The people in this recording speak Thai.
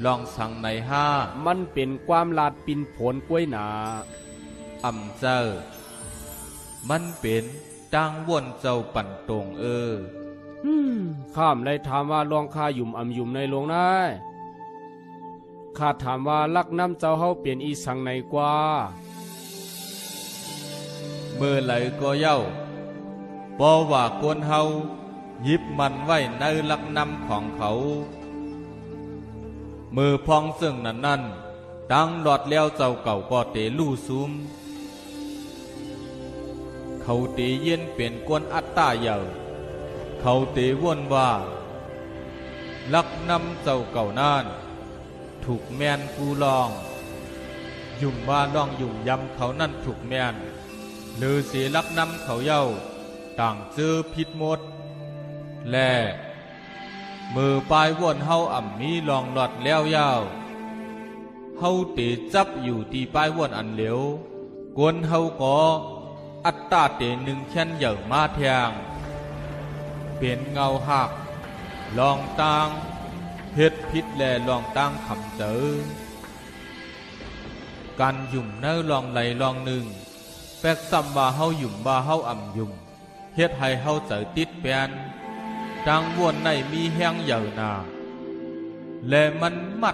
ลองสั่งในห้ามันเป็นความลาดปินผลกล้วยหนาอ่ำเจ้ามันเป็นดังวนเจ้าปั่นตรงข้ามเลยถามว่าลองข้าหยุ่มอ่ำหยุ่มในหลวงนายข้าถามว่าลักน้ำเจ้าเฮาเปลี่ยนอีสังในกว่าเมื่อไหลก็เย้าเพราะว่ากวนเฮาหยิบมันไว้ในลักน้ำของเขามือพองซึ่งนั้นตั้งหลอดแล้วเจ้าเก่าก็เตลู่ซุมเขาเตเย็นเปลี่ยนกวนอัตตาเยาเขาเตวนว่าลักน้ำเจ้าเก่านั่นถูกแมนกูลองยุ่มว่าลองยุ่มยำเขานั่นถูกแมนหรือเสียลักน้ำเขาเย้าต่างเจอผิดหมดและมือปลายวนเฮาอ่ำมีลองหลอดแล้วยาวเฮาเตจับอยู่ที่ปลายวนอันเหลวกวนเฮาก็อัตตาเตหนึ่งแค่นเหย่อมาแทงเป็นเงาหักลองตางเฮ็ดพิษแลลองตางคำเจอการหยุ่มเนื้อลองไหลลองหนึ่งแปกซ้ำว่าเฮาหยุ่มว่าเฮาอ่ำหยุ่มเฮ็ดให้เฮาเจอติดแปนดังวนในมีแห้งเหย่อนาและมันมัด